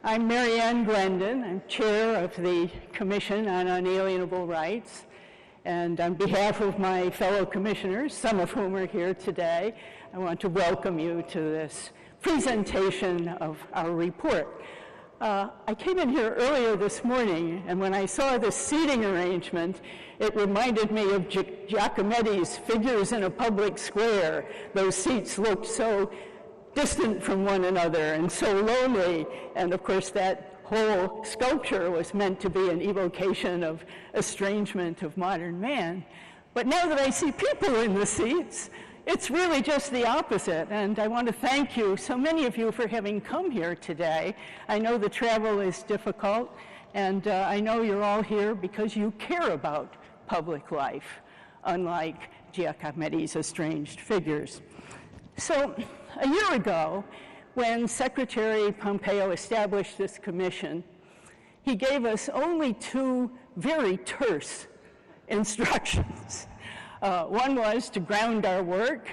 I'm Maryann Brendon. I'm chair of the Commission on Unalienable Rights. And on behalf of my fellow commissioners, some of whom are here today, I want to welcome you to this presentation of our report. I came in here earlier this morning, and when I saw this seating arrangement, it reminded me of Giacometti's Figures in a Public Square. Those seats looked so distant from one another and so lonely, and of course that whole sculpture was meant to be an evocation of estrangement of modern man. But now that I see people in the seats, it's really just the opposite, and I want to thank you, so many of you, for having come here today. I know the travel is difficult, and I know you're all here because you care about public life, unlike Giacometti's estranged figures. So, a year ago, when Secretary Pompeo established this commission, he gave us only two very terse instructions. One was to ground our work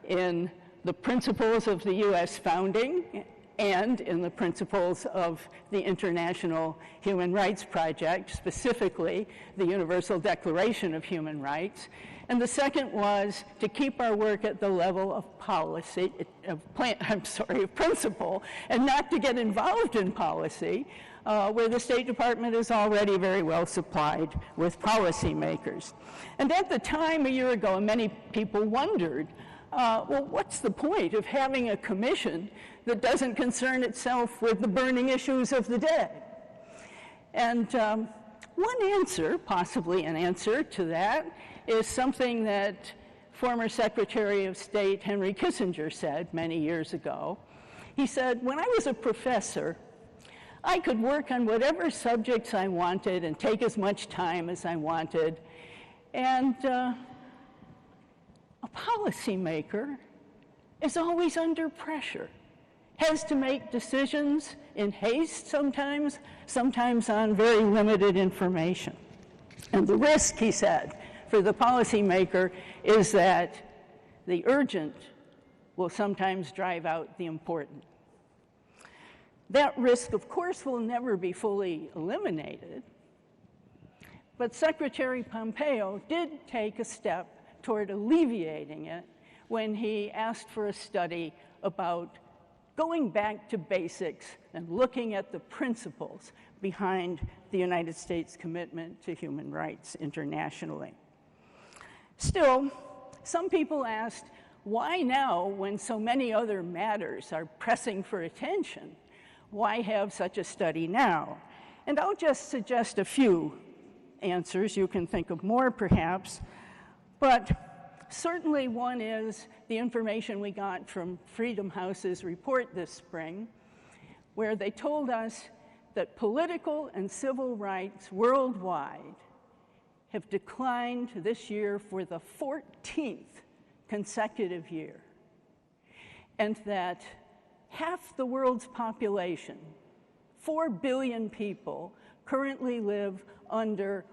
in the principles of the U.S. founding and in the principles of the International Human Rights Project, specifically the Universal Declaration of Human Rights. And the second was to keep our work at the level of policy, of principle, and not to get involved in policy, where the State Department is already very well supplied with policymakers. And at the time, a year ago, many people wondered, well, what's the point of having a commission that doesn't concern itself with the burning issues of the day? And one answer, possibly an answer to that, is something that former Secretary of State Henry Kissinger said many years ago. He said, when I was a professor, I could work on whatever subjects I wanted and take as much time as I wanted. And a policymaker is always under pressure, has to make decisions in haste sometimes on very limited information. And the risk, he said, for the policymaker is that the urgent will sometimes drive out the important. That risk, of course, will never be fully eliminated, but Secretary Pompeo did take a step toward alleviating it when he asked for a study about going back to basics and looking at the principles behind the United States commitment to human rights internationally. Still, some people asked, why now when so many other matters are pressing for attention? Why have such a study now? And I'll just suggest a few answers. You can think of more, perhaps. But certainly one is the information we got from Freedom House's report this spring, where they told us that political and civil rights worldwide have declined this year for the 14th consecutive year, and that half the world's population, 4 billion people, currently live under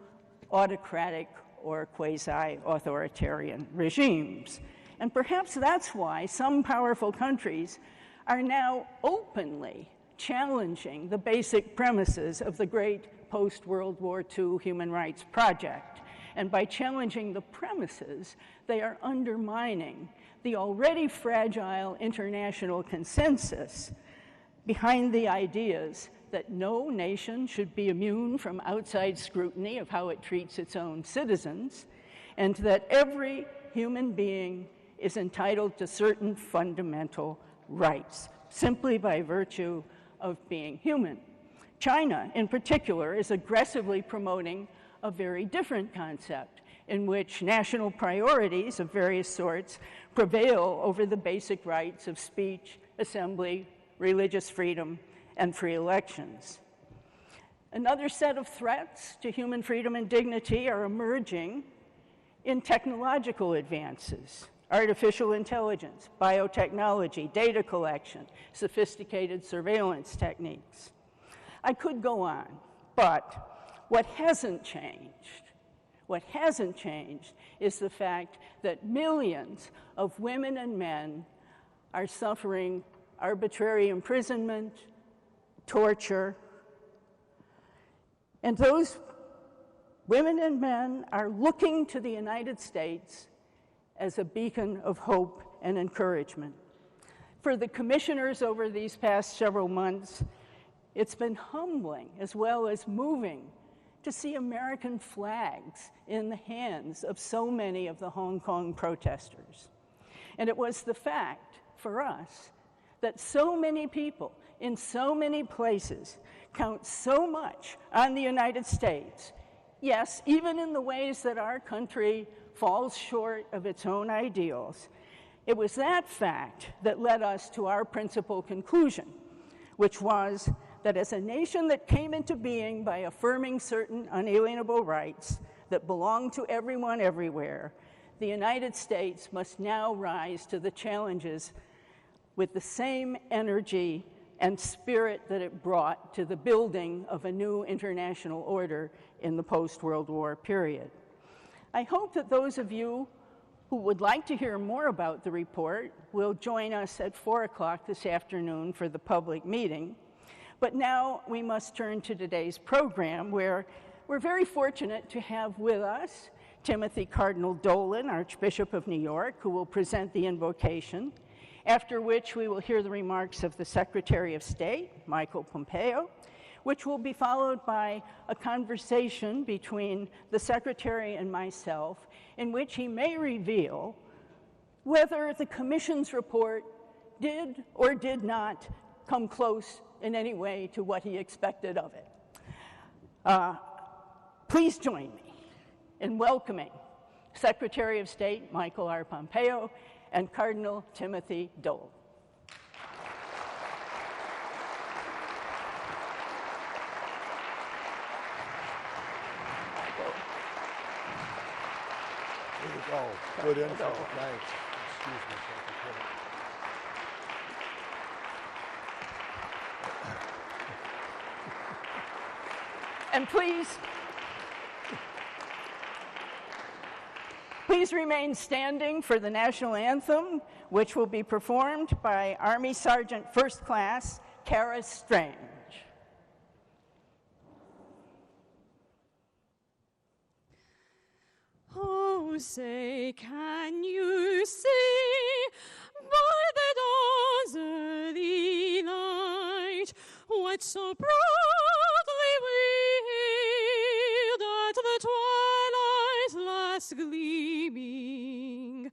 autocratic or quasi-authoritarian regimes. And perhaps that's why some powerful countries are now openly challenging the basic premises of the great post-World War II human rights project. And by challenging the premises, they are undermining the already fragile international consensus behind the ideas that no nation should be immune from outside scrutiny of how it treats its own citizens, and that every human being is entitled to certain fundamental rights, simply by virtue of being human. China, in particular, is aggressively promoting a very different concept in which national priorities of various sorts prevail over the basic rights of speech, assembly, religious freedom, and free elections. Another set of threats to human freedom and dignity are emerging in technological advances: artificial intelligence, biotechnology, data collection, sophisticated surveillance techniques. I could go on, but what hasn't changed is the fact that millions of women and men are suffering arbitrary imprisonment, torture. And those women and men are looking to the United States as a beacon of hope and encouragement. For the commissioners over these past several months, it's been humbling as well as moving to see American flags in the hands of so many of the Hong Kong protesters. And it was the fact for us that so many people in so many places count so much on the United States. Yes, even in the ways that our country falls short of its own ideals. It was that fact that led us to our principal conclusion, which was that as a nation that came into being by affirming certain unalienable rights that belong to everyone everywhere, the United States must now rise to the challenges with the same energy and spirit that it brought to the building of a new international order in the post-World War period. I hope that those of you who would like to hear more about the report will join us at 4 o'clock this afternoon for the public meeting. But now we must turn to today's program, where we're very fortunate to have with us Timothy Cardinal Dolan, Archbishop of New York, who will present the invocation, after which we will hear the remarks of the Secretary of State, Michael Pompeo, which will be followed by a conversation between the Secretary and myself, in which he may reveal whether the Commission's report did or did not come close in any way to what he expected of it. Please join me in welcoming Secretary of State Michael R. Pompeo and Cardinal Timothy Dolan. Here we go. Good info. Thanks. Excuse me, Secretary. And please remain standing for the national anthem, which will be performed by Army Sergeant First Class Kara Strange. Oh, say, can you see by the dawn's early light what so proudly wheeled at the twilight's last gleaming,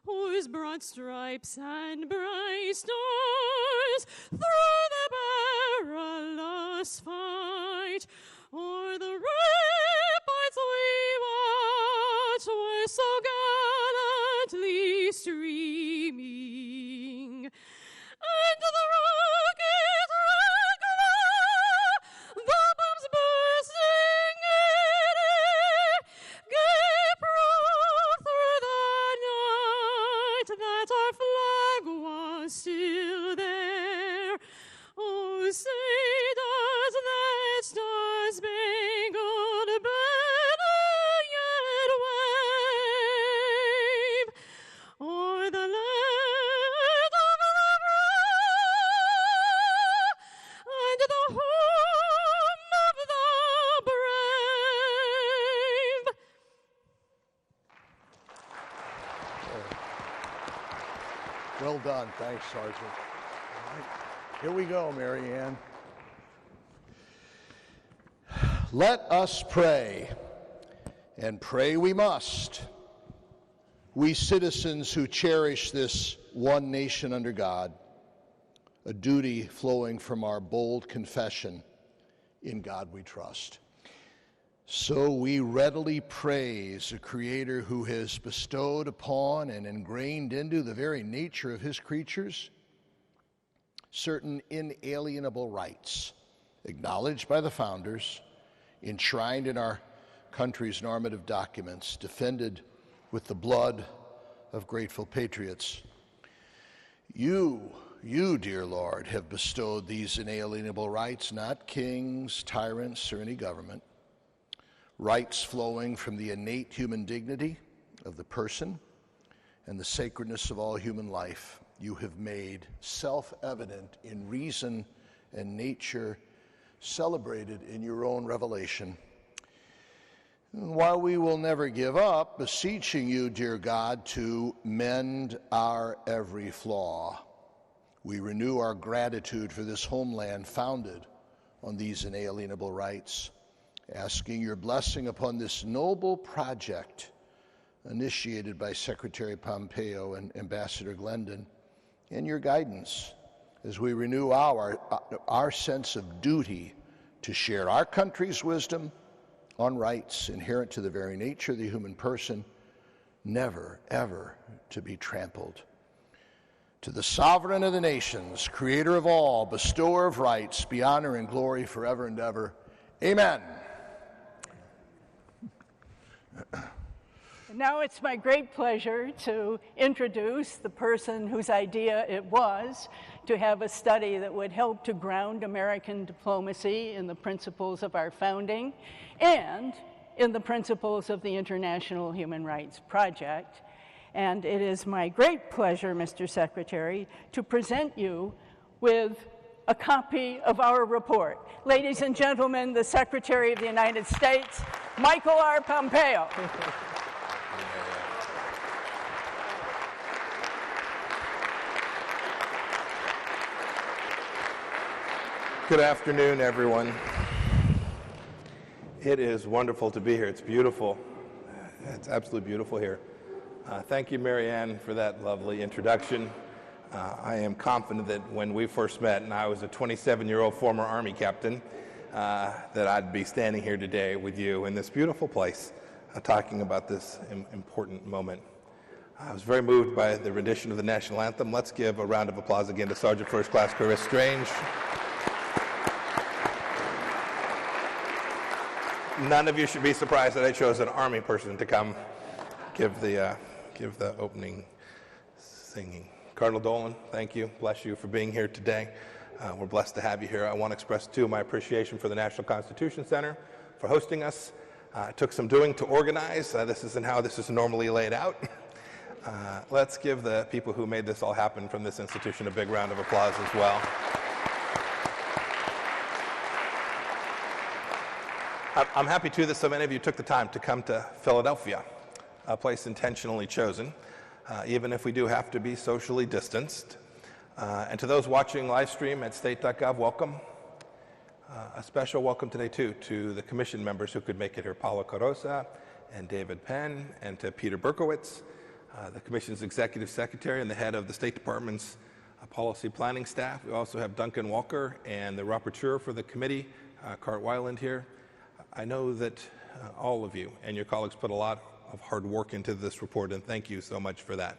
whose broad stripes and bright stars through the perilous fight o'er the ramparts we watch were so gallantly streaming, and the rocket red glow, the bombs bursting in air, gave proof through the night that our flag was still there. Oh, say does that star-spangled banner yet wave o'er the land of the brave and the home of the brave? Well done. Thanks, Sergeant. All right. Here we go, Maryann. Let us pray, and pray we must. We citizens who cherish this one nation under God, a duty flowing from our bold confession, in God we trust. So we readily praise a Creator who has bestowed upon and ingrained into the very nature of his creatures certain inalienable rights, acknowledged by the founders, enshrined in our country's normative documents, defended with the blood of grateful patriots. You, dear Lord, have bestowed these inalienable rights, not kings, tyrants, or any government, rights flowing from the innate human dignity of the person and the sacredness of all human life. You have made self-evident in reason and nature celebrated in your own revelation. And while we will never give up, beseeching you, dear God, to mend our every flaw, we renew our gratitude for this homeland founded on these inalienable rights, asking your blessing upon this noble project initiated by Secretary Pompeo and Ambassador Brendon, and your guidance as we renew our sense of duty to share our country's wisdom on rights inherent to the very nature of the human person, never, ever to be trampled. To the sovereign of the nations, creator of all, bestower of rights, be honor and glory forever and ever. Amen. Now it's my great pleasure to introduce the person whose idea it was to have a study that would help to ground American diplomacy in the principles of our founding and in the principles of the International Human Rights Project. And it is my great pleasure, Mr. Secretary, to present you with a copy of our report. Ladies and gentlemen, the Secretary of the United States, Michael R. Pompeo. Good afternoon, everyone. It is wonderful to be here. It's beautiful. It's absolutely beautiful here. Thank you, Maryann, for that lovely introduction. I am confident that when we first met, and I was a 27-year-old former Army captain, that I'd be standing here today with you in this beautiful place, talking about this important moment. I was very moved by the rendition of the national anthem. Let's give a round of applause again to Sergeant First Class Chris Strange. None of you should be surprised that I chose an Army person to come give the opening singing. Cardinal Dolan, thank you. Bless you for being here today. We're blessed to have you here. I want to express, too, my appreciation for the National Constitution Center for hosting us. It took some doing to organize. This isn't how this is normally laid out. Let's give the people who made this all happen from this institution a big round of applause as well. I'm happy, too, that so many of you took the time to come to Philadelphia, a place intentionally chosen, even if we do have to be socially distanced. And to those watching live stream at state.gov, welcome. A special welcome today, too, to the commission members who could make it here, Paula Carosa and David Penn, and to Peter Berkowitz, the commission's executive secretary and the head of the State Department's policy planning staff. We also have Duncan Walker and the rapporteur for the committee, Cart Weiland, here. I know that all of you and your colleagues put a lot of hard work into this report, and thank you so much for that.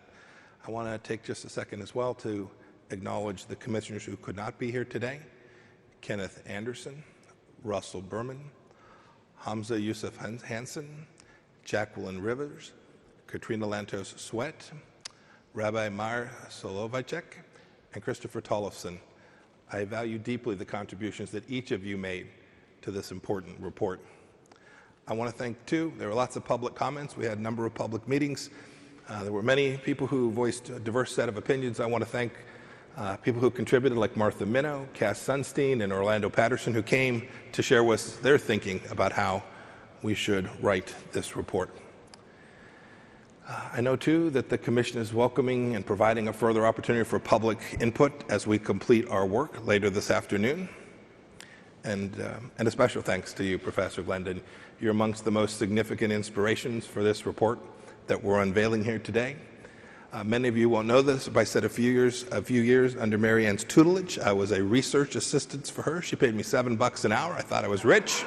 I want to take just a second as well to acknowledge the commissioners who could not be here today: Kenneth Anderson, Russell Berman, Hamza Yusuf Hansen, Jacqueline Rivers, Katrina Lantos Sweat, Rabbi Mar Solovacek, and Christopher Tollefson. I value deeply the contributions that each of you made to this important report. I want to thank, too, there were lots of public comments. We had a number of public meetings. There were many people who voiced a diverse set of opinions. I want to thank people who contributed, like Martha Minow, Cass Sunstein, and Orlando Patterson, who came to share with us their thinking about how we should write this report. I know, too, that the Commission is welcoming and providing a further opportunity for public input as we complete our work later this afternoon. And a special thanks to you, Professor Brendon. You're amongst the most significant inspirations for this report that we're unveiling here today. Many of you won't know this, but I said a few years under Maryann's tutelage. I was a research assistant for her. She paid me $7 an hour. I thought I was rich.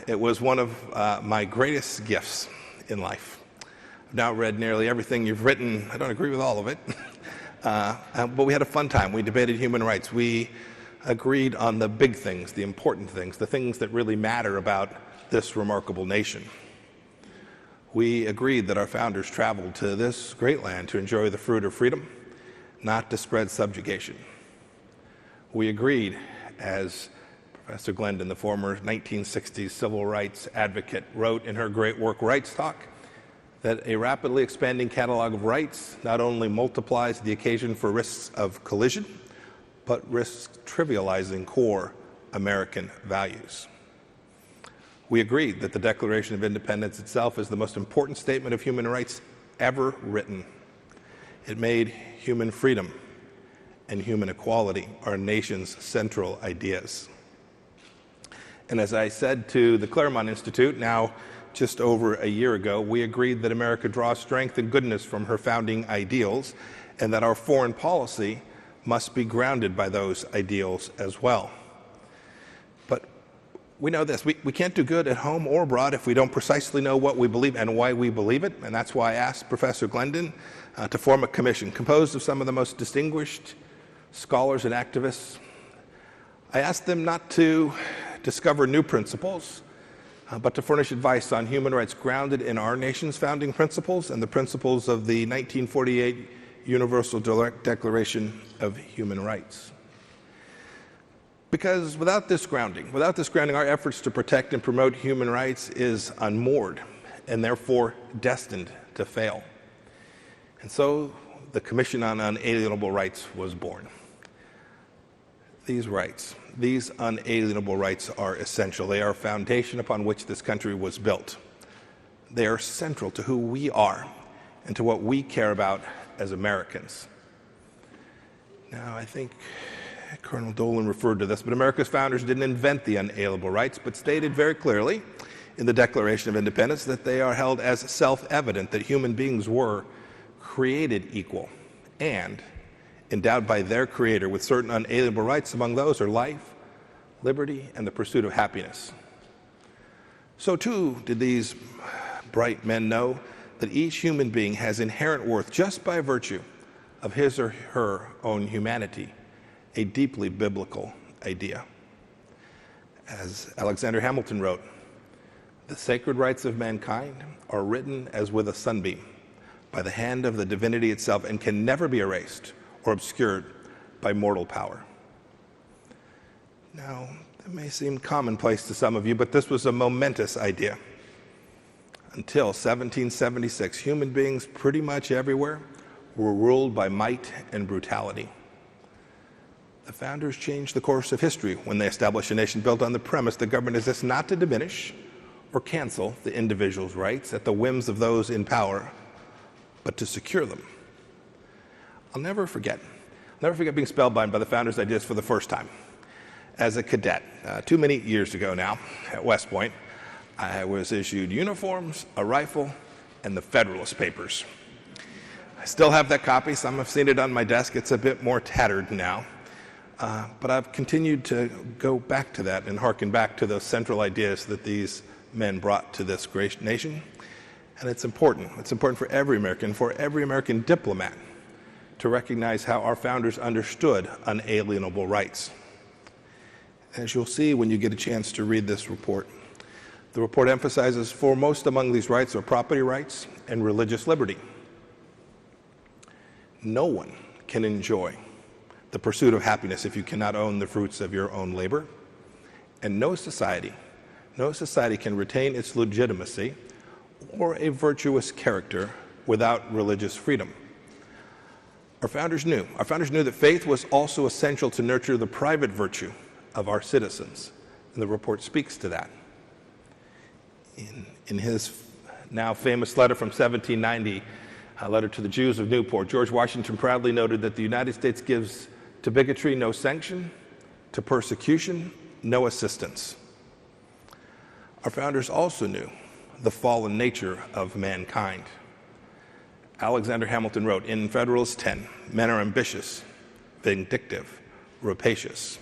It was one of my greatest gifts in life. I've now read nearly everything you've written. I don't agree with all of it, but we had a fun time. We debated human rights. We agreed on the big things, the important things, the things that really matter about this remarkable nation. We agreed that our founders traveled to this great land to enjoy the fruit of freedom, not to spread subjugation. We agreed, as Professor Brendon, the former 1960s civil rights advocate, wrote in her great work, Rights Talk, that a rapidly expanding catalog of rights not only multiplies the occasion for risks of collision, but risks trivializing core American values. We agreed that the Declaration of Independence itself is the most important statement of human rights ever written. It made human freedom and human equality our nation's central ideas. And as I said to the Claremont Institute, now just over a year ago, we agreed that America draws strength and goodness from her founding ideals, and that our foreign policy must be grounded by those ideals as well. But we know this, we can't do good at home or abroad if we don't precisely know what we believe and why we believe it, and that's why I asked Professor Glendon to form a commission composed of some of the most distinguished scholars and activists. I asked them not to discover new principles, but to furnish advice on human rights grounded in our nation's founding principles and the principles of the 1948 Universal Declaration of Human Rights. Because without this grounding, our efforts to protect and promote human rights is unmoored and therefore destined to fail. And so the Commission on Unalienable Rights was born. These rights, these unalienable rights are essential. They are a foundation upon which this country was built. They are central to who we are and to what we care about as Americans. Now, I think Colonel Dolan referred to this, but America's founders didn't invent the unalienable rights, but stated very clearly in the Declaration of Independence that they are held as self-evident that human beings were created equal and endowed by their Creator with certain unalienable rights. Among those are life, liberty, and the pursuit of happiness. So too did these bright men know that each human being has inherent worth just by virtue of his or her own humanity, a deeply biblical idea. As Alexander Hamilton wrote, "The sacred rights of mankind are written as with a sunbeam by the hand of the divinity itself and can never be erased or obscured by mortal power." Now, that may seem commonplace to some of you, but this was a momentous idea. Until 1776, human beings pretty much everywhere were ruled by might and brutality. The founders changed the course of history when they established a nation built on the premise that government exists not to diminish or cancel the individual's rights at the whims of those in power, but to secure them. I'll never forget being spellbound by the founders' ideas for the first time. As a cadet, too many years ago now, at West Point, I was issued uniforms, a rifle, and the Federalist Papers. I still have that copy. Some have seen it on my desk. It's a bit more tattered now. But I've continued to go back to that and hearken back to those central ideas that these men brought to this great nation. And it's important. It's important for every American diplomat to recognize how our founders understood unalienable rights. As you'll see when you get a chance to read this report, the report emphasizes foremost among these rights are property rights and religious liberty. No one can enjoy the pursuit of happiness if you cannot own the fruits of your own labor. And no society can retain its legitimacy or a virtuous character without religious freedom. Our founders knew that faith was also essential to nurture the private virtue of our citizens, and the report speaks to that. In his now famous letter from 1790, a letter to the Jews of Newport, George Washington proudly noted that the United States gives to bigotry no sanction, to persecution no assistance. Our founders also knew the fallen nature of mankind. Alexander Hamilton wrote in Federalist 10, "Men are ambitious, vindictive, rapacious."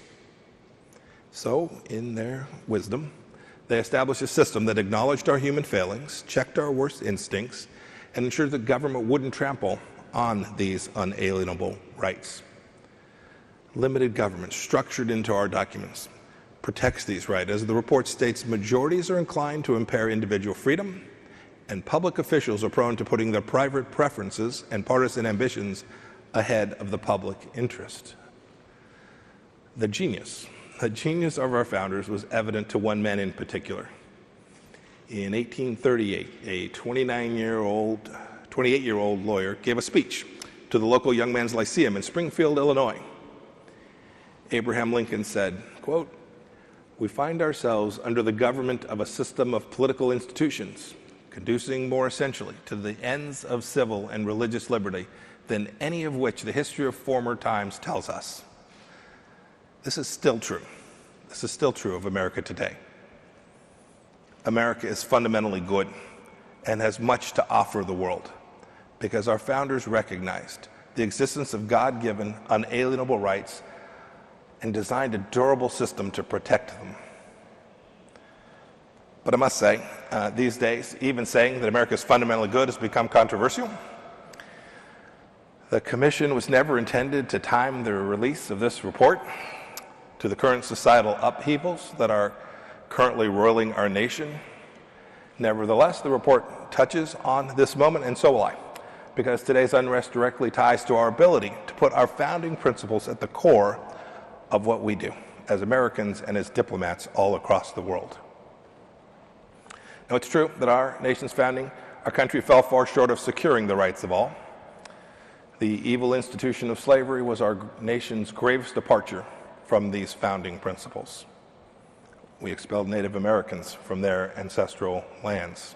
So, in their wisdom, they established a system that acknowledged our human failings, checked our worst instincts, and ensured that government wouldn't trample on these unalienable rights. Limited government, structured into our documents, protects these rights. As the report states, majorities are inclined to impair individual freedom, and public officials are prone to putting their private preferences and partisan ambitions ahead of the public interest. The genius of our founders was evident to one man in particular. In 1838, a 28-year-old lawyer gave a speech to the local Young Men's Lyceum in Springfield, Illinois. Abraham Lincoln said, quote, "We find ourselves under the government of a system of political institutions, conducing more essentially to the ends of civil and religious liberty than any of which the history of former times tells us." This is still true. This is still true of America today. America is fundamentally good and has much to offer the world because our founders recognized the existence of God-given, unalienable rights and designed a durable system to protect them. But I must say, these days, even saying that America is fundamentally good has become controversial. The Commission was never intended to time the release of this report to the current societal upheavals that are currently roiling our nation. Nevertheless, the report touches on this moment, and so will I, because today's unrest directly ties to our ability to put our founding principles at the core of what we do as Americans and as diplomats all across the world. Now, it's true that our nation's founding, our country fell far short of securing the rights of all. The evil institution of slavery was our nation's gravest departure from these founding principles. We expelled Native Americans from their ancestral lands.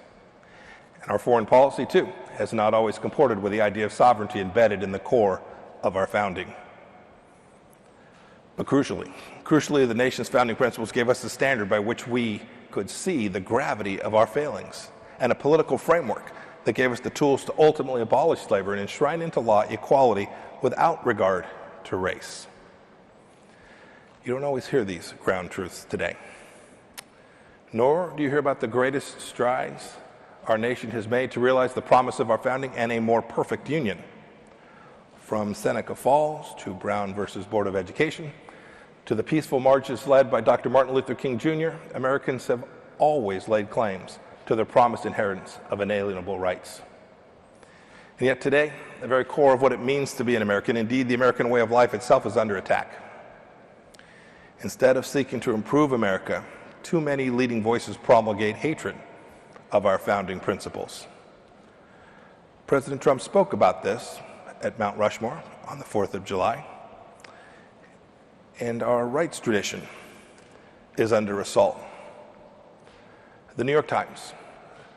And our foreign policy, too, has not always comported with the idea of sovereignty embedded in the core of our founding. But crucially, the nation's founding principles gave us the standard by which we could see the gravity of our failings and a political framework that gave us the tools to ultimately abolish slavery and enshrine into law equality without regard to race. You don't always hear these ground truths today. Nor do you hear about the greatest strides our nation has made to realize the promise of our founding and a more perfect union. From Seneca Falls to Brown versus Board of Education, to the peaceful marches led by Dr. Martin Luther King Jr., Americans have always laid claims to their promised inheritance of inalienable rights. And yet today, the very core of what it means to be an American, indeed the American way of life itself, is under attack. Instead of seeking to improve America, too many leading voices promulgate hatred of our founding principles. President Trump spoke about this at Mount Rushmore on the 4th of July. And our rights tradition is under assault. The New York Times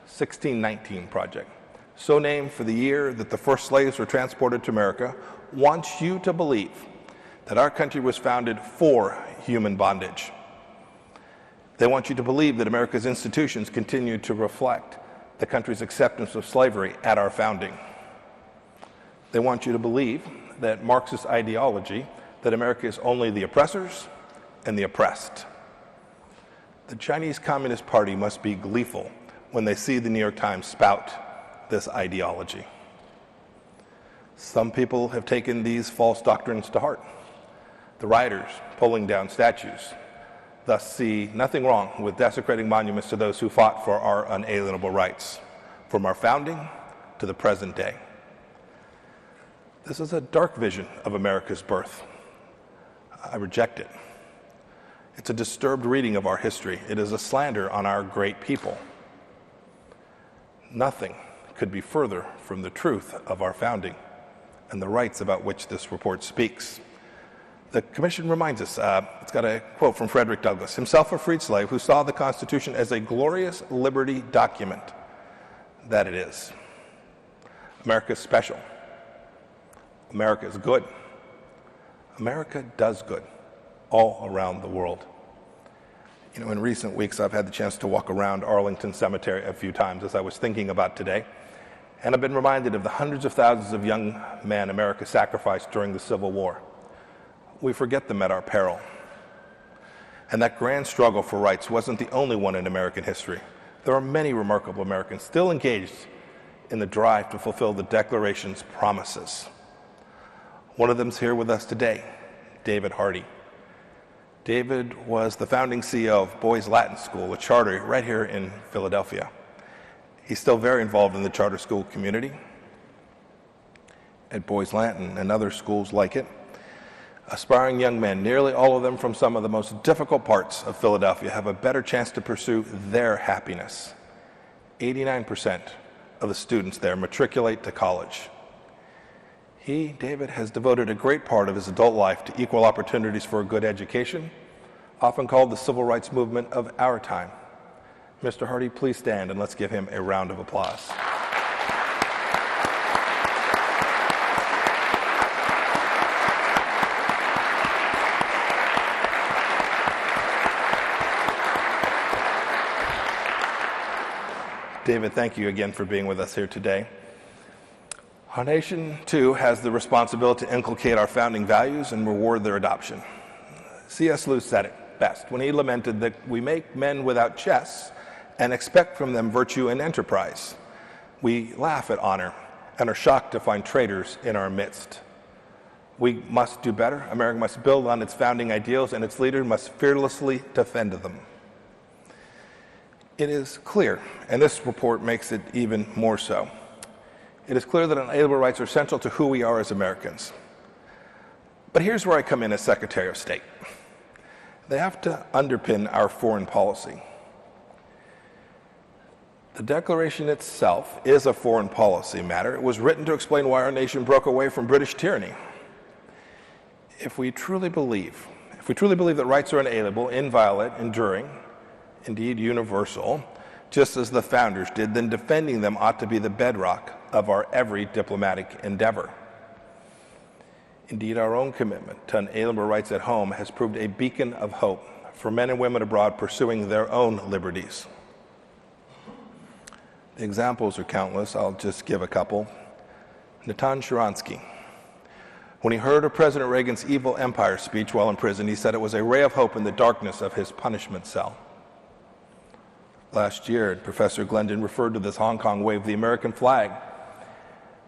1619 Project, so named for the year that the first slaves were transported to America, wants you to believe that our country was founded for human bondage. They want you to believe that America's institutions continue to reflect the country's acceptance of slavery at our founding. They want you to believe that Marxist ideology, that America is only the oppressors and the oppressed. The Chinese Communist Party must be gleeful when they see the New York Times spout this ideology. Some people have taken these false doctrines to heart. The rioters pulling down statues thus see nothing wrong with desecrating monuments to those who fought for our unalienable rights, from our founding to the present day. This is a dark vision of America's birth. I reject it. It's a disturbed reading of our history. It is a slander on our great people. Nothing could be further from the truth of our founding and the rights about which this report speaks. The Commission reminds us, it's got a quote from Frederick Douglass, himself a freed slave who saw the Constitution as a glorious liberty document that it is. America is special. America is good. America does good all around the world. You know, in recent weeks, I've had the chance to walk around Arlington Cemetery a few times as I was thinking about today, and I've been reminded of the hundreds of thousands of young men America sacrificed during the Civil War. We forget them at our peril. And that grand struggle for rights wasn't the only one in American history. There are many remarkable Americans still engaged in the drive to fulfill the Declaration's promises. One of them's here with us today, David Hardy. David was the founding CEO of Boys Latin School, a charter right here in Philadelphia. He's still very involved in the charter school community at Boys Latin and other schools like it. Aspiring young men, nearly all of them from some of the most difficult parts of Philadelphia, have a better chance to pursue their happiness. 89% of the students there matriculate to college. He, David, has devoted a great part of his adult life to equal opportunities for a good education, often called the civil rights movement of our time. Mr. Hardy, please stand and let's give him a round of applause. David, thank you again for being with us here today. Our nation, too, has the responsibility to inculcate our founding values and reward their adoption. C.S. Lewis said it best when he lamented that we make men without chests and expect from them virtue and enterprise. We laugh at honor and are shocked to find traitors in our midst. We must do better. America must build on its founding ideals, and its leaders must fearlessly defend them. It is clear, and this report makes it even more so, it is clear that unalienable rights are central to who we are as Americans. But here's where I come in as Secretary of State. They have to underpin our foreign policy. The Declaration itself is a foreign policy matter. It was written to explain why our nation broke away from British tyranny. If we truly believe that rights are inalienable, inviolate, enduring, indeed universal, just as the founders did, then defending them ought to be the bedrock of our every diplomatic endeavor. Indeed, our own commitment to unalienable rights at home has proved a beacon of hope for men and women abroad pursuing their own liberties. The examples are countless. I'll just give a couple. Natan Sharansky. When he heard of President Reagan's evil empire speech while in prison, he said it was a ray of hope in the darkness of his punishment cell. Last year, Professor Glendon referred to this Hong Kong wave the American flag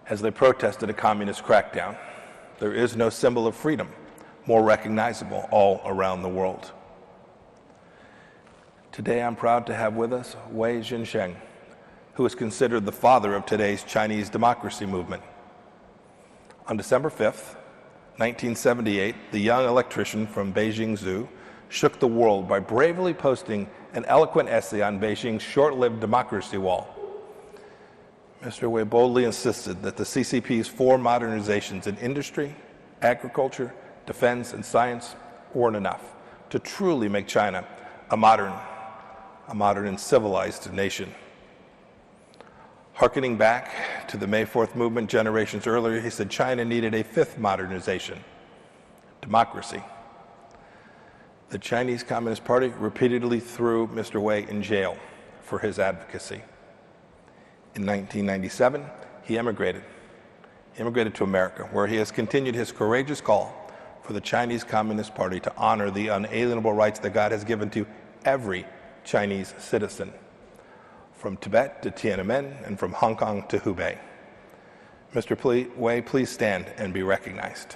as they protested a communist crackdown. There is no symbol of freedom more recognizable all around the world. Today, I'm proud to have with us Wei Jinsheng, who is considered the father of today's Chinese democracy movement. On December 5th, 1978, the young electrician from Beijing Zoo shook the world by bravely posting an eloquent essay on Beijing's short-lived democracy wall. Mr. Wei boldly insisted that the CCP's four modernizations in industry, agriculture, defense, and science weren't enough to truly make China a modern and civilized nation. Harkening back to the May 4th movement generations earlier, he said China needed a fifth modernization, democracy. The Chinese Communist Party repeatedly threw Mr. Wei in jail for his advocacy. In 1997, he immigrated to America, where he has continued his courageous call for the Chinese Communist Party to honor the unalienable rights that God has given to every Chinese citizen, from Tibet to Tiananmen and from Hong Kong to Hubei. Mr. Wei, please stand and be recognized.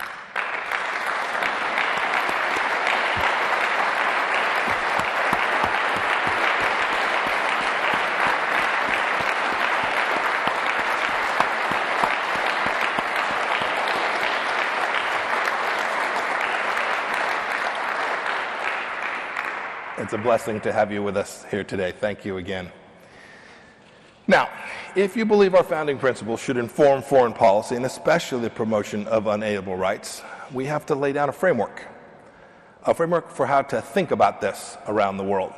It's a blessing to have you with us here today. Thank you again. Now, if you believe our founding principles should inform foreign policy, and especially the promotion of unalienable rights, we have to lay down a framework for how to think about this around the world.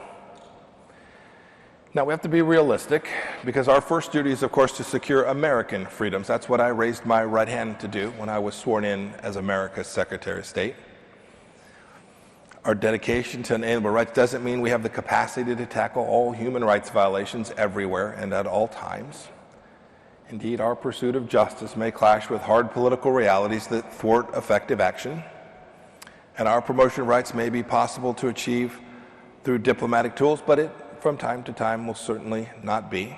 Now, we have to be realistic, because our first duty is, of course, to secure American freedoms. That's what I raised my right hand to do when I was sworn in as America's Secretary of State. Our dedication to unalienable rights doesn't mean we have the capacity to tackle all human rights violations everywhere and at all times. Indeed, our pursuit of justice may clash with hard political realities that thwart effective action, and our promotion of rights may be possible to achieve through diplomatic tools, but it, from time to time, will certainly not be.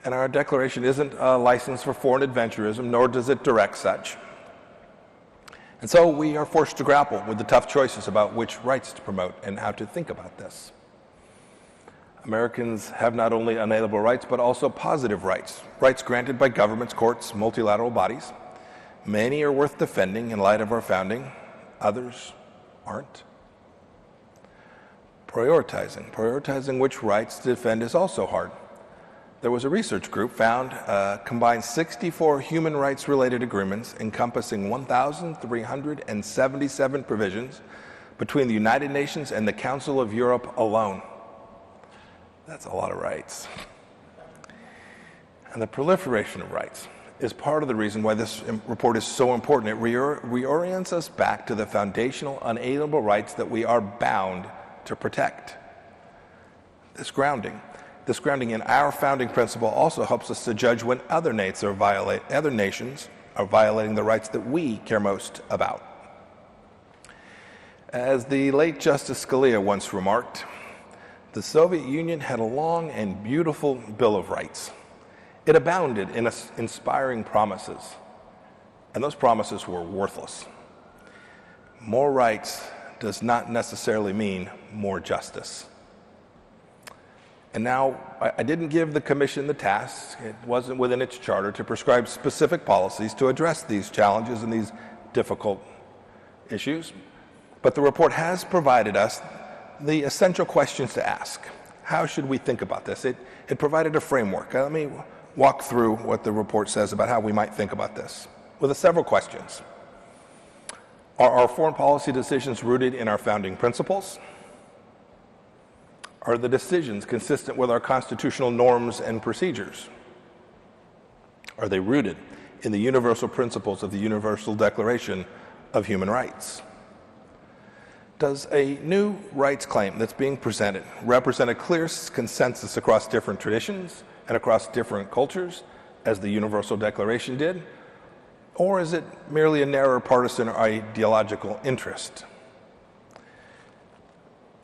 And our declaration isn't a license for foreign adventurism, nor does it direct such. And so we are forced to grapple with the tough choices about which rights to promote and how to think about this. Americans have not only unalienable rights, but also positive rights, rights granted by governments, courts, multilateral bodies. Many are worth defending in light of our founding, others aren't. Prioritizing which rights to defend is also hard. There was a research group found combined 64 human rights related agreements encompassing 1,377 provisions between the United Nations and the Council of Europe alone. That's a lot of rights. And the proliferation of rights is part of the reason why this report is so important. It reorients us back to the foundational, unalienable rights that we are bound to protect. This grounding in our founding principle also helps us to judge when other nations are violating the rights that we care most about. As the late Justice Scalia once remarked, the Soviet Union had a long and beautiful Bill of Rights. It abounded in inspiring promises, and those promises were worthless. More rights does not necessarily mean more justice. And now, I didn't give the Commission the task, it wasn't within its charter to prescribe specific policies to address these challenges and these difficult issues, but the report has provided us the essential questions to ask. How should we think about this? It provided a framework. Let me walk through what the report says about how we might think about this with several questions. Are our foreign policy decisions rooted in our founding principles? Are the decisions consistent with our constitutional norms and procedures? Are they rooted in the universal principles of the Universal Declaration of Human Rights? Does a new rights claim that's being presented represent a clear consensus across different traditions and across different cultures, as the Universal Declaration did? Or is it merely a narrow partisan or ideological interest?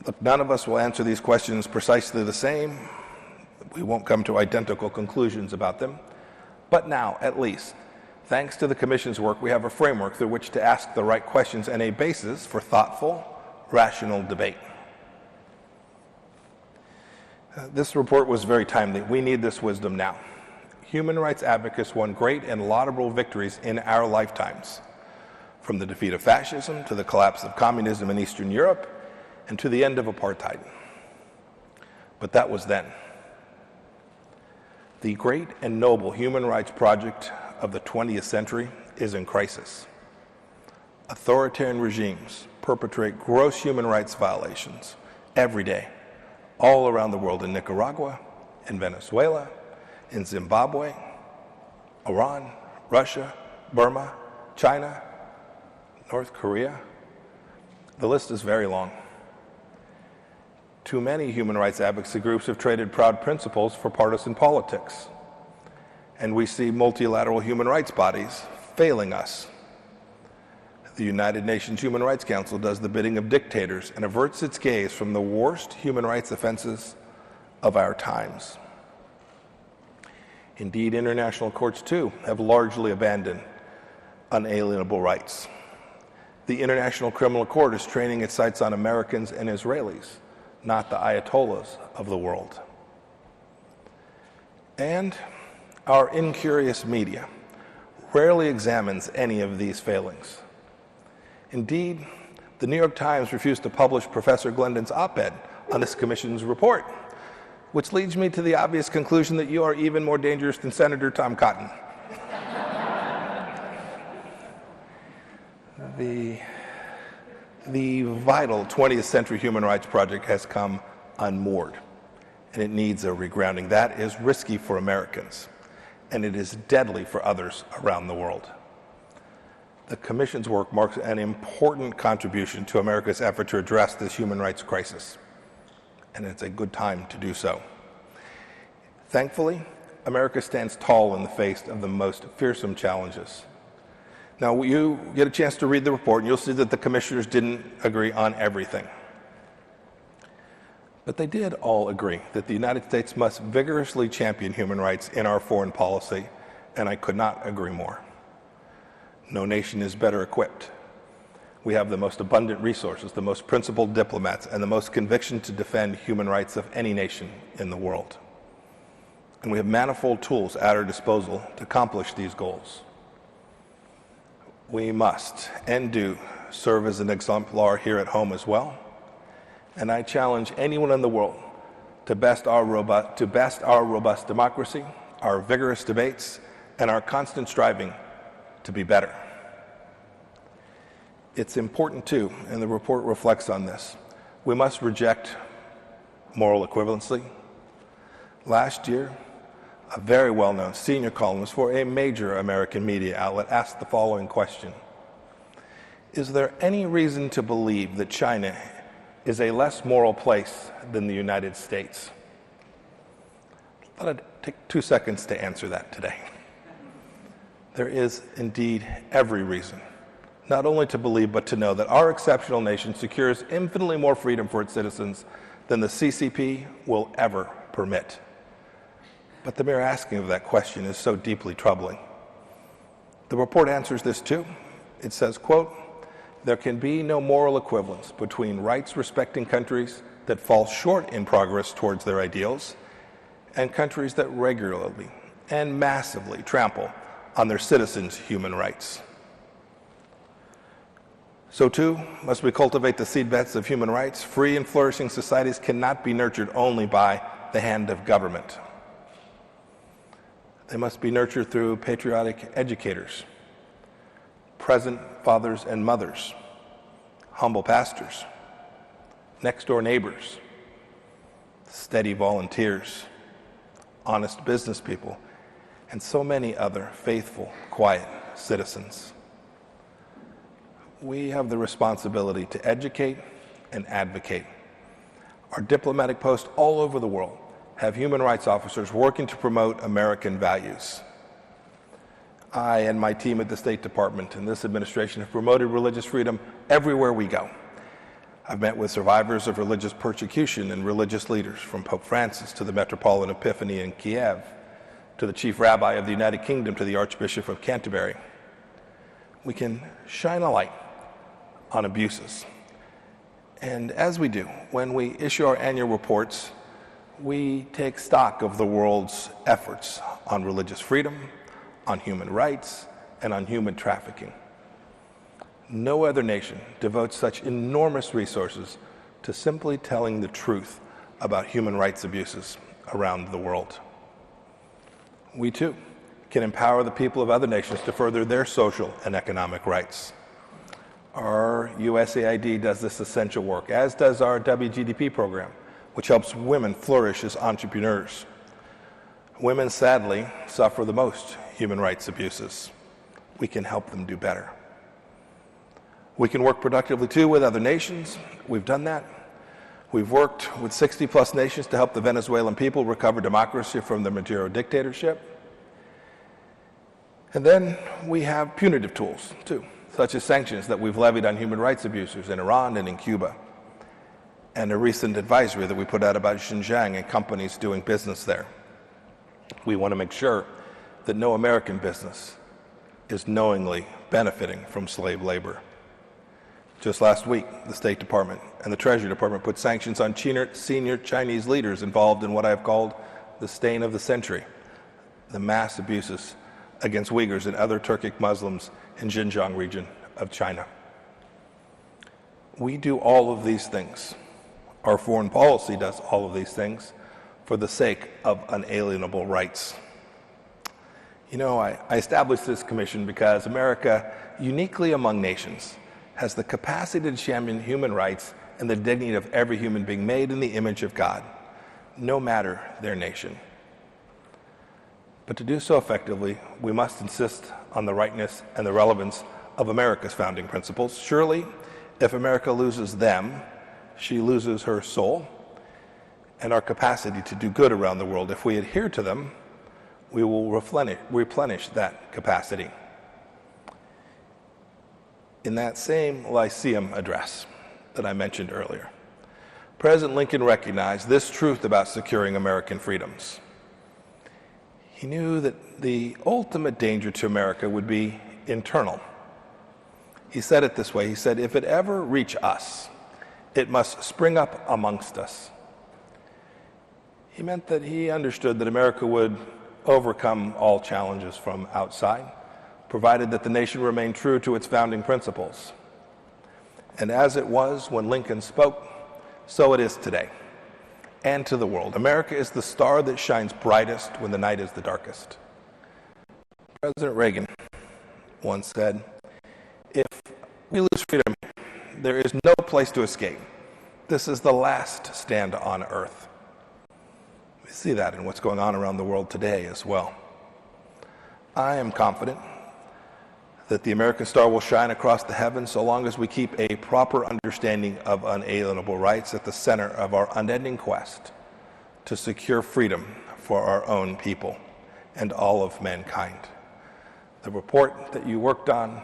Look, none of us will answer these questions precisely the same. We won't come to identical conclusions about them. But now, at least, thanks to the Commission's work, we have a framework through which to ask the right questions and a basis for thoughtful, rational debate. This report was very timely. We need this wisdom now. Human rights advocates won great and laudable victories in our lifetimes, from the defeat of fascism to the collapse of communism in Eastern Europe and to the end of apartheid. But that was then. The great and noble human rights project of the 20th century is in crisis. Authoritarian regimes perpetrate gross human rights violations every day, all around the world, in Nicaragua, in Venezuela, in Zimbabwe, Iran, Russia, Burma, China, North Korea. The list is very long. Too many human rights advocacy groups have traded proud principles for partisan politics, and we see multilateral human rights bodies failing us. The United Nations Human Rights Council does the bidding of dictators and averts its gaze from the worst human rights offenses of our times. Indeed, international courts, too, have largely abandoned unalienable rights. The International Criminal Court is training its sights on Americans and Israelis, not the Ayatollahs of the world. And our incurious media rarely examines any of these failings. Indeed, the New York Times refused to publish Professor Glendon's op-ed on this Commission's report, which leads me to the obvious conclusion that you are even more dangerous than Senator Tom Cotton. The vital 20th century human rights project has come unmoored, and it needs a regrounding. That is risky for Americans, and it is deadly for others around the world. The Commission's work marks an important contribution to America's effort to address this human rights crisis, and it's a good time to do so. Thankfully, America stands tall in the face of the most fearsome challenges. Now, you get a chance to read the report, and you'll see that the commissioners didn't agree on everything. But they did all agree that the United States must vigorously champion human rights in our foreign policy, and I could not agree more. No nation is better equipped. We have the most abundant resources, the most principled diplomats, and the most conviction to defend human rights of any nation in the world. And we have manifold tools at our disposal to accomplish these goals. We must, and do, serve as an exemplar here at home as well. And I challenge anyone in the world to best our robust democracy, our vigorous debates, and our constant striving to be better. It's important too, and the report reflects on this, we must reject moral equivalency. Last year, a very well-known senior columnist for a major American media outlet asked the following question: is there any reason to believe that China is a less moral place than the United States? I thought I'd take 2 seconds to answer that today. There is indeed every reason, not only to believe, but to know that our exceptional nation secures infinitely more freedom for its citizens than the CCP will ever permit. But the mere asking of that question is so deeply troubling. The report answers this too. It says, quote, there can be no moral equivalence between rights-respecting countries that fall short in progress towards their ideals and countries that regularly and massively trample on their citizens' human rights. So too must we cultivate the seedbeds of human rights. Free and flourishing societies cannot be nurtured only by the hand of government. They must be nurtured through patriotic educators, present fathers and mothers, humble pastors, next-door neighbors, steady volunteers, honest business people, and so many other faithful, quiet citizens. We have the responsibility to educate and advocate. Our diplomatic posts all over the world have human rights officers working to promote American values. I and my team at the State Department and this administration have promoted religious freedom everywhere we go. I've met with survivors of religious persecution and religious leaders, from Pope Francis to the Metropolitan Epiphany in Kiev, to the Chief Rabbi of the United Kingdom, to the Archbishop of Canterbury. We can shine a light on abuses. And as we do, when we issue our annual reports, we take stock of the world's efforts on religious freedom, on human rights, and on human trafficking. No other nation devotes such enormous resources to simply telling the truth about human rights abuses around the world. We too can empower the people of other nations to further their social and economic rights. Our USAID does this essential work, as does our WGDP program, which helps women flourish as entrepreneurs. Women, sadly, suffer the most human rights abuses. We can help them do better. We can work productively, too, with other nations. We've done that. We've worked with 60-plus nations to help the Venezuelan people recover democracy from the Maduro dictatorship. And then we have punitive tools, too, such as sanctions that we've levied on human rights abusers in Iran and in Cuba, and a recent advisory that we put out about Xinjiang and companies doing business there. We want to make sure that no American business is knowingly benefiting from slave labor. Just last week, the State Department and the Treasury Department put sanctions on senior Chinese leaders involved in what I have called the stain of the century, the mass abuses against Uyghurs and other Turkic Muslims in Xinjiang region of China. We do all of these things. Our foreign policy does all of these things for the sake of unalienable rights. You know, I established this commission because America, uniquely among nations, has the capacity to champion human rights and the dignity of every human being made in the image of God, no matter their nation. But to do so effectively, we must insist on the rightness and the relevance of America's founding principles. Surely, if America loses them, she loses her soul and our capacity to do good around the world. If we adhere to them, we will replenish that capacity. In that same Lyceum address that I mentioned earlier, President Lincoln recognized this truth about securing American freedoms. He knew that the ultimate danger to America would be internal. He said it this way. He said, if it ever reach us, it must spring up amongst us. He meant that he understood that America would overcome all challenges from outside, provided that the nation remained true to its founding principles. And as it was when Lincoln spoke, so it is today. and to the world. America is the star that shines brightest when the night is the darkest. President Reagan once said, "If we lose freedom, there is no place to escape. This is the last stand on earth." We see that in what's going on around the world today as well. I am confident that the American star will shine across the heavens so long as we keep a proper understanding of unalienable rights at the center of our unending quest to secure freedom for our own people and all of mankind. The report that you worked on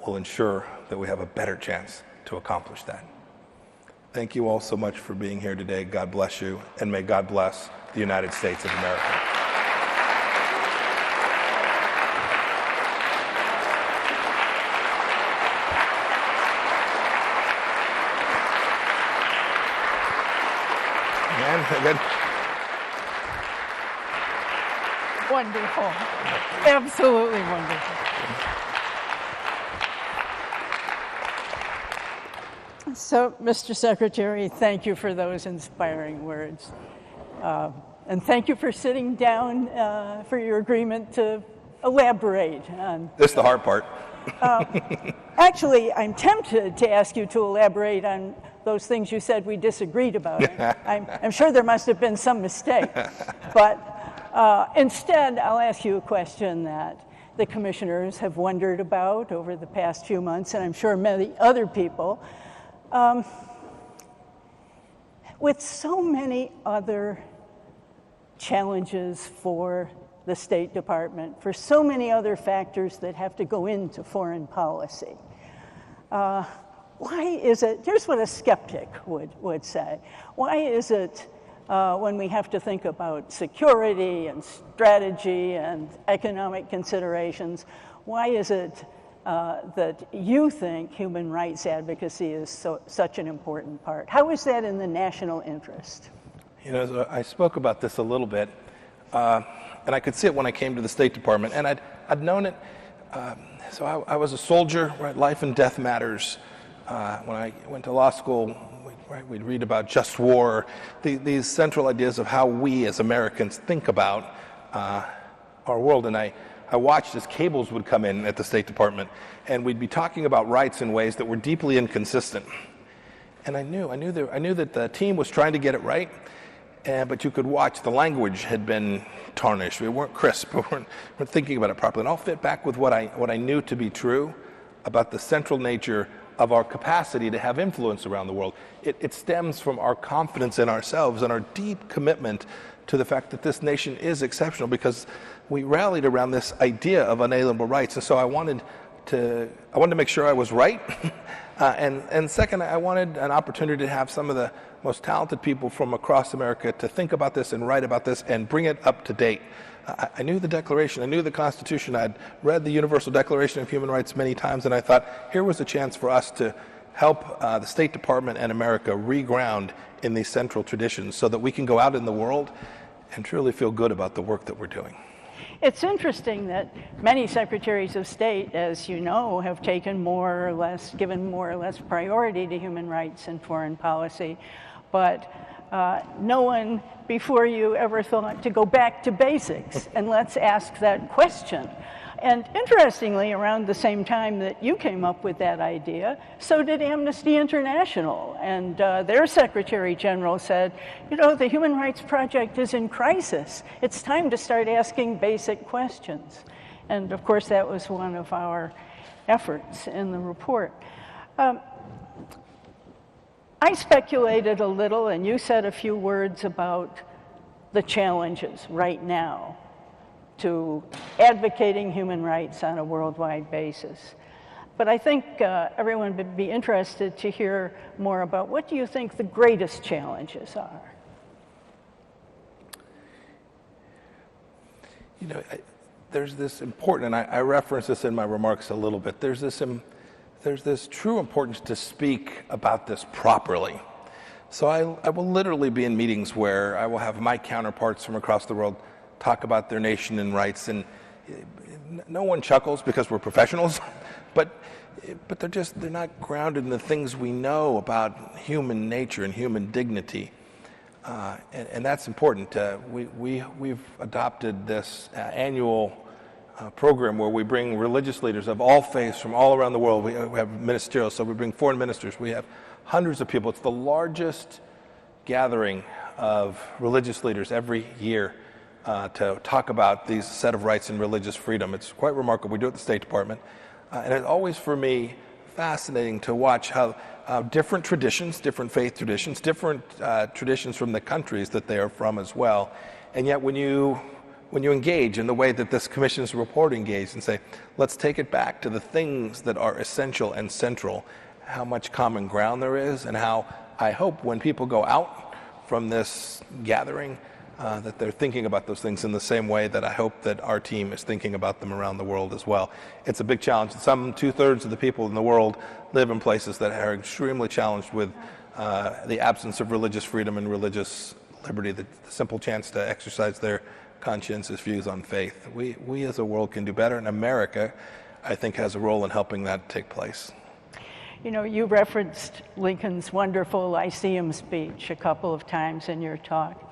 will ensure that we have a better chance to accomplish that. Thank you all so much for being here today. God bless you, and may God bless the United States of America. Good. Wonderful. Absolutely wonderful. So, Mr. Secretary, thank you for those inspiring words. And thank you for sitting down for your agreement to elaborate on. This is the hard part. Actually, I'm tempted to ask you to elaborate on those things you said we disagreed about. I'm sure there must have been some mistake. But instead, I'll ask you a question that the commissioners have wondered about over the past few months, and I'm sure many other people. With so many other challenges for the State Department, for so many other factors that have to go into foreign policy, why is it, here's what a skeptic would say, why is it when we have to think about security and strategy and economic considerations, why is it that you think human rights advocacy is such an important part? How is that in the national interest? You know, I spoke about this a little bit, and I could see it when I came to the State Department, and I'd known it. So I was a soldier, right? Life and death matters. When I went to law school, we'd read about just war, these central ideas of how we as Americans think about our world. And I watched as cables would come in at the State Department, and we'd be talking about rights in ways that were deeply inconsistent. And I knew that the team was trying to get it right, but you could watch the language had been tarnished. We weren't crisp. We weren't thinking about it properly. And I'll fit back with what I knew to be true about the central nature of our capacity to have influence around the world. It stems from our confidence in ourselves and our deep commitment to the fact that this nation is exceptional, because we rallied around this idea of unalienable rights. And so I wanted to make sure I was right. And second, I wanted an opportunity to have some of the most talented people from across America to think about this and write about this and bring it up to date. I knew the Declaration, I knew the Constitution, I'd read the Universal Declaration of Human Rights many times, and I thought here was a chance for us to help the State Department and America reground in these central traditions so that we can go out in the world and truly feel good about the work that we're doing. It's interesting that many secretaries of state, as you know, have given more or less priority to human rights in foreign policy, but no one before you ever thought to go back to basics, and let's ask that question. And interestingly, around the same time that you came up with that idea, so did Amnesty International. And their Secretary General said, you know, the Human Rights Project is in crisis. It's time to start asking basic questions. And of course, that was one of our efforts in the report. I speculated a little, and you said a few words about the challenges right now to advocating human rights on a worldwide basis. But I think everyone would be interested to hear more about what do you think the greatest challenges are? You know, there's this important, and I reference this in my remarks a little bit, there's this true importance to speak about this properly. So I will literally be in meetings where I will have my counterparts from across the world talk about their nation and rights, and no one chuckles because we're professionals, but they're not grounded in the things we know about human nature and human dignity. And that's important. We've adopted this annual program where we bring religious leaders of all faiths from all around the world. We have ministerial, so we bring foreign ministers. We have hundreds of people. It's the largest gathering of religious leaders every year to talk about these set of rights and religious freedom. It's quite remarkable. We do it at the State Department. And it's always, for me, fascinating to watch how different traditions, different faith traditions, different traditions from the countries that they are from as well. And yet when you engage in the way that this commission's report engaged and say, let's take it back to the things that are essential and central, how much common ground there is, and how I hope when people go out from this gathering that they're thinking about those things in the same way that I hope that our team is thinking about them around the world as well. It's a big challenge. Some 2/3 of the people in the world live in places that are extremely challenged with the absence of religious freedom and religious liberty, the simple chance to exercise their conscientious views on faith. We as a world can do better, and America, I think, has a role in helping that take place. You know, you referenced Lincoln's wonderful Lyceum speech a couple of times in your talk.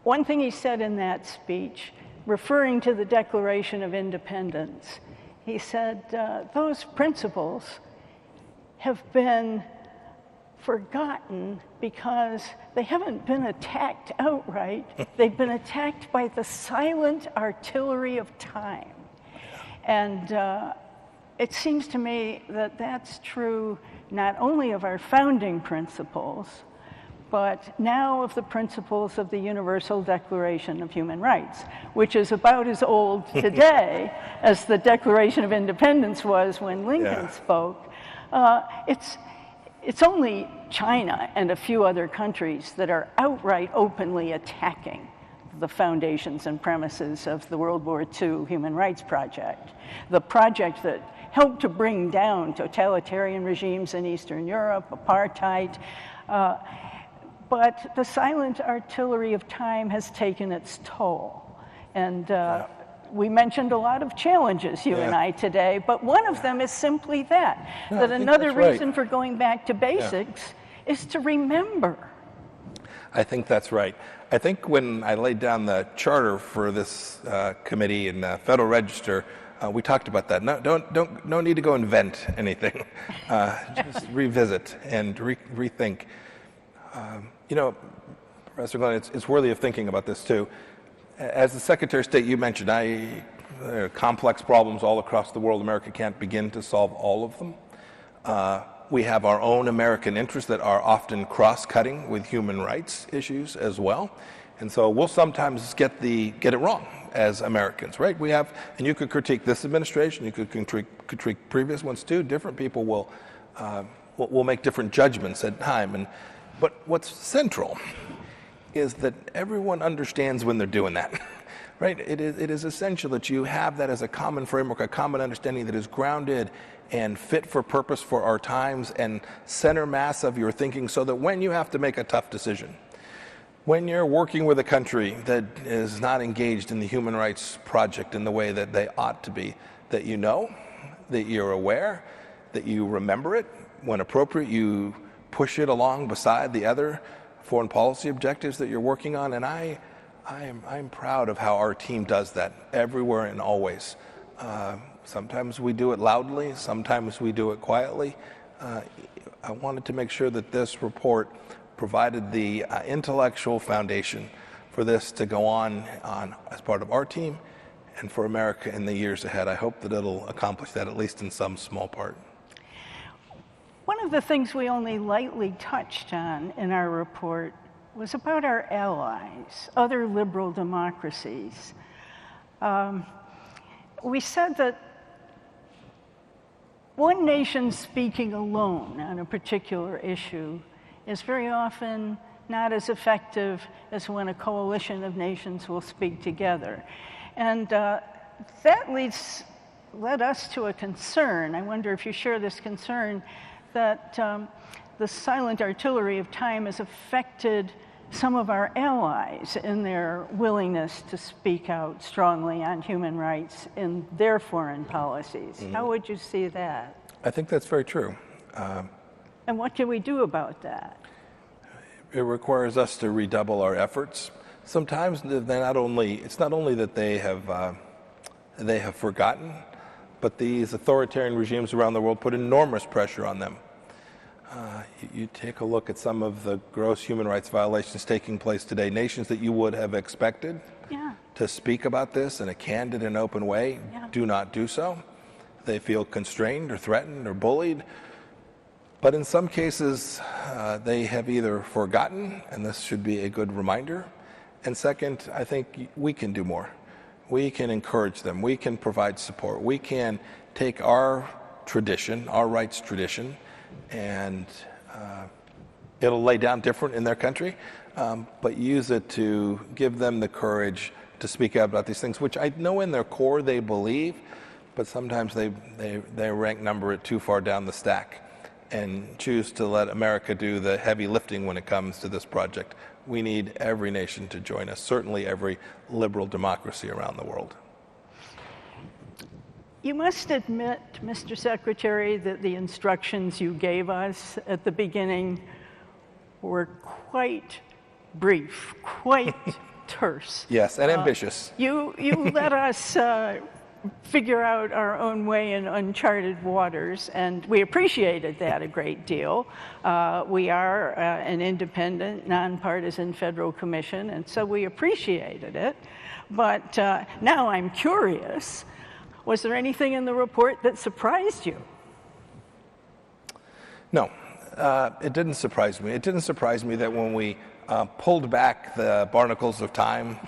One thing he said in that speech, referring to the Declaration of Independence, he said, those principles have been forgotten because they haven't been attacked outright. They've been attacked by the silent artillery of time. And it seems to me that that's true not only of our founding principles, but now of the principles of the Universal Declaration of Human Rights, which is about as old today as the Declaration of Independence was when Lincoln spoke. It's only China and a few other countries that are outright openly attacking the foundations and premises of the World War II Human Rights Project, the project that helped to bring down totalitarian regimes in Eastern Europe, apartheid. But the silent artillery of time has taken its toll. And we mentioned a lot of challenges, you and I, today, but one of them is simply that another reason for going back to basics is to remember. I think that's right. I think when I laid down the charter for this committee in the Federal Register, we talked about that. No need to go invent anything. Just revisit and rethink. You know, Professor Glenn, it's worthy of thinking about this too. As the Secretary of State, you mentioned, there are complex problems all across the world. America can't begin to solve all of them. We have our own American interests that are often cross-cutting with human rights issues as well. And so we'll sometimes get it wrong as Americans, right? We have, and you could critique this administration, you could critique previous ones too. Different people will make different judgments at time. But what's central is that everyone understands when they're doing that, right? It is essential that you have that as a common framework, a common understanding that is grounded and fit for purpose for our times and center mass of your thinking, so that when you have to make a tough decision, when you're working with a country that is not engaged in the human rights project in the way that they ought to be, that you know, that you're aware, that you remember it, when appropriate, you push it along beside the other foreign policy objectives that you're working on. And I'm proud of how our team does that everywhere and always. Sometimes we do it loudly, sometimes we do it quietly. I wanted to make sure that this report provided the intellectual foundation for this to go on as part of our team and for America in the years ahead. I hope that it'll accomplish that, at least in some small part. One of the things we only lightly touched on in our report was about our allies, other liberal democracies. We said that one nation speaking alone on a particular issue is very often not as effective as when a coalition of nations will speak together. And that led us to a concern. I wonder if you share this concern that the silent artillery of time has affected some of our allies in their willingness to speak out strongly on human rights in their foreign policies. Mm-hmm. How would you see that? I think that's very true. And what can we do about that? It requires us to redouble our efforts. Sometimes it's not only that they have forgotten, but these authoritarian regimes around the world put enormous pressure on them. You take a look at some of the gross human rights violations taking place today. Nations that you would have expected to speak about this in a candid and open way do not do so. They feel constrained or threatened or bullied. But in some cases, they have either forgotten, and this should be a good reminder. And second, I think we can do more. We can encourage them. We can provide support. We can take our tradition, our rights tradition, and it'll lay down different in their country, but use it to give them the courage to speak out about these things, which I know in their core they believe, but sometimes they rank number it too far down the stack and choose to let America do the heavy lifting when it comes to this project. We need every nation to join us, certainly every liberal democracy around the world. You must admit, Mr. Secretary, that the instructions you gave us at the beginning were quite brief, quite terse. Yes, and ambitious. You let us figure out our own way in uncharted waters, and we appreciated that a great deal. We are an independent, nonpartisan federal commission, and so we appreciated it. But now I'm curious, was there anything in the report that surprised you? No, it didn't surprise me. It didn't surprise me that when we pulled back the barnacles of time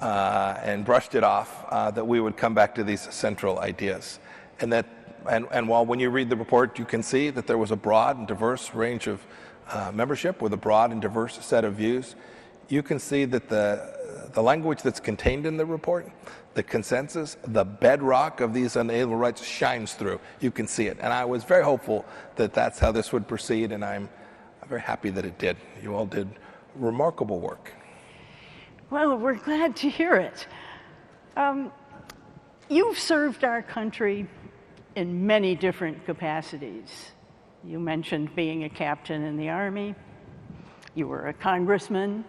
and brushed it off, that we would come back to these central ideas. And while when you read the report, you can see that there was a broad and diverse range of membership with a broad and diverse set of views, you can see that the language that's contained in the report, the consensus, the bedrock of these unalienable rights shines through. You can see it. And I was very hopeful that that's how this would proceed, and I'm very happy that it did. You all did remarkable work. Well, we're glad to hear it. You've served our country in many different capacities. You mentioned being a captain in the Army. You were a congressman.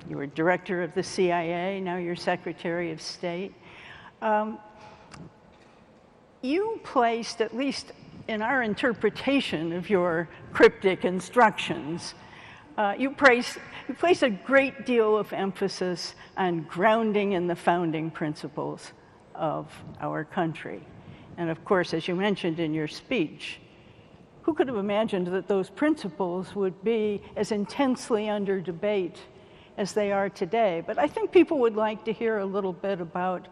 You were director of the CIA. Now you're Secretary of State. You placed, at least in our interpretation of your cryptic instructions, you place a great deal of emphasis on grounding in the founding principles of our country. And of course, as you mentioned in your speech, who could have imagined that those principles would be as intensely under debate as they are today? But I think people would like to hear a little bit about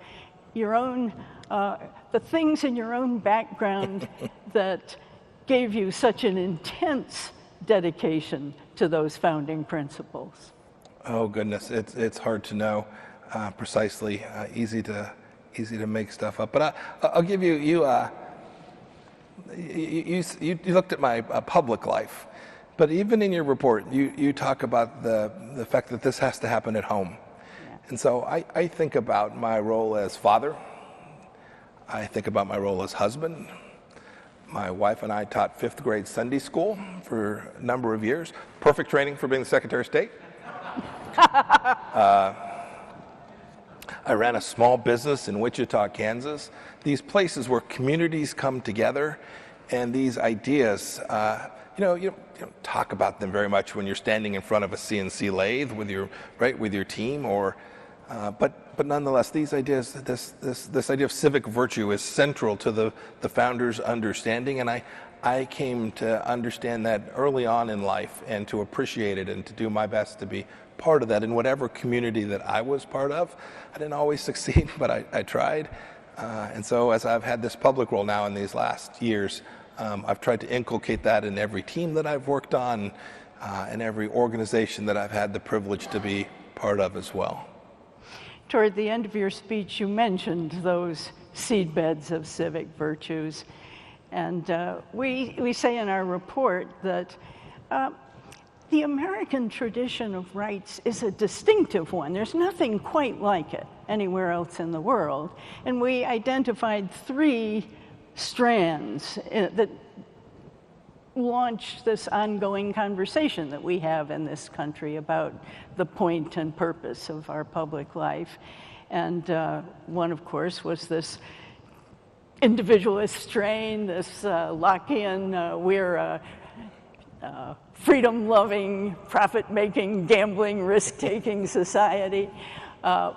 your own, the things in your own background that gave you such an intense dedication to those founding principles. Oh goodness, it's hard to know precisely. Easy to make stuff up. But I'll give you. You looked at my public life, but even in your report, you talk about the fact that this has to happen at home. Yeah. And so I think about my role as father. I think about my role as husband. My wife and I taught 5th grade Sunday school for a number of years. Perfect training for being the Secretary of State. I ran a small business in Wichita, Kansas. These places where communities come together, and these ideas, you don't talk about them very much when you're standing in front of a CNC lathe with your team, but nonetheless, these ideas, this idea of civic virtue is central to the founders' understanding, and I came to understand that early on in life and to appreciate it and to do my best to be part of that in whatever community that I was part of. I didn't always succeed, but I tried. And so as I've had this public role now in these last years, I've tried to inculcate that in every team that I've worked on and every organization that I've had the privilege to be part of as well. Toward the end of your speech, you mentioned those seedbeds of civic virtues. And we say in our report that the American tradition of rights is a distinctive one. There's nothing quite like it anywhere else in the world. And we identified 3 strands that launch this ongoing conversation that we have in this country about the point and purpose of our public life. And one, of course, was this individualist strain, this Lockean, we're freedom-loving, profit-making, gambling, risk-taking society.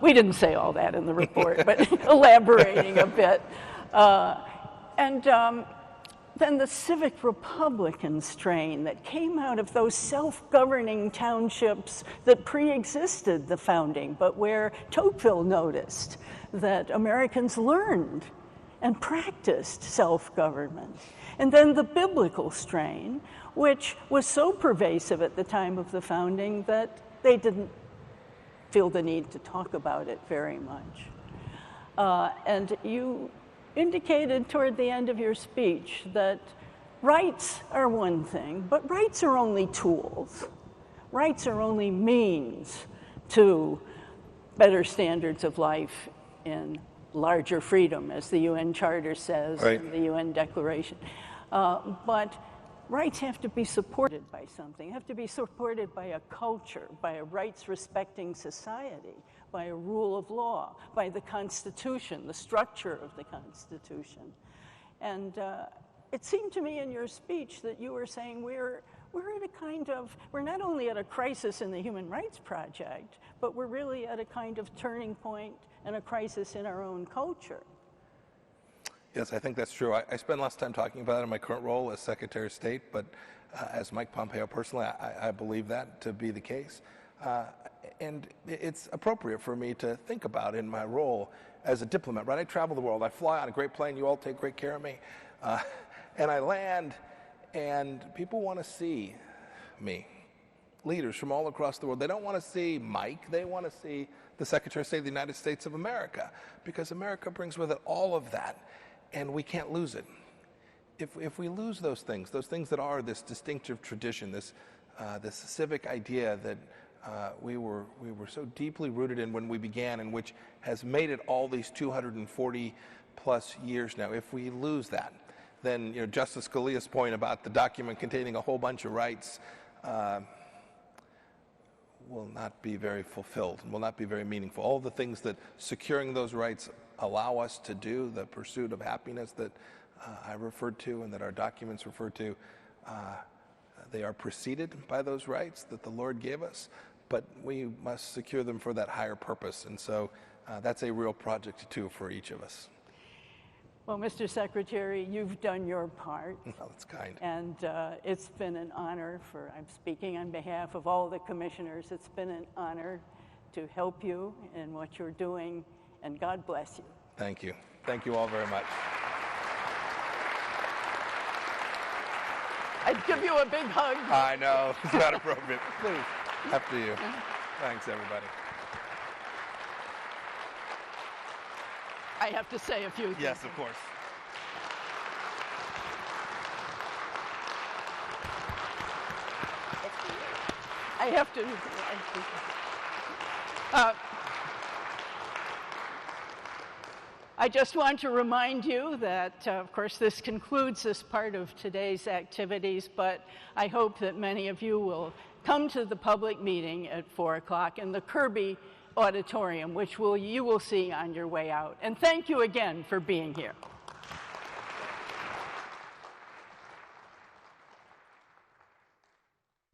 We didn't say all that in the report, but elaborating a bit. Then the civic Republican strain that came out of those self-governing townships that pre-existed the founding, but where Tocqueville noticed that Americans learned and practiced self-government. And then the biblical strain, which was so pervasive at the time of the founding that they didn't feel the need to talk about it very much. And you indicated toward the end of your speech that rights are one thing, but rights are only tools. Rights are only means to better standards of life in larger freedom, as the UN Charter says, right, and the UN Declaration. But rights have to be supported by something, have to be supported by a culture, by a rights-respecting society, by a rule of law, by the Constitution, the structure of the Constitution. And it seemed to me in your speech that you were saying we're at a kind of, we're not only at a crisis in the Human Rights Project, but we're really at a kind of turning point and a crisis in our own culture. Yes, I think that's true. I spend less time talking about it in my current role as Secretary of State, but as Mike Pompeo personally, I believe that to be the case. And it's appropriate for me to think about in my role as a diplomat, right? I travel the world. I fly on a great plane. You all take great care of me. And I land, and people want to see me. Leaders from all across the world. They don't want to see Mike. They want to see the Secretary of State of the United States of America, because America brings with it all of that, and we can't lose it. If we lose those things that are this distinctive tradition, this civic idea that we were so deeply rooted in when we began, and which has made it all these 240 plus years now, if we lose that, then Justice Scalia's point about the document containing a whole bunch of rights will not be very fulfilled, will not be very meaningful. All the things that securing those rights allow us to do, the pursuit of happiness that I referred to and that our documents refer to, they are preceded by those rights that the Lord gave us, but we must secure them for that higher purpose. And so that's a real project too for each of us. Well, Mr. Secretary, you've done your part. Well, that's kind. And it's been an honor I'm speaking on behalf of all the commissioners, it's been an honor to help you in what you're doing, and God bless you. Thank you. Thank you all very much. I'd give you a big hug. I know, it's not appropriate. Please, after you. Thanks, everybody. I have to say a few things. Yes, of course. I have to. I just want to remind you that, of course, this concludes this part of today's activities, but I hope that many of you will come to the public meeting at 4 o'clock in the Kirby Auditorium, which you will see on your way out. And thank you again for being here.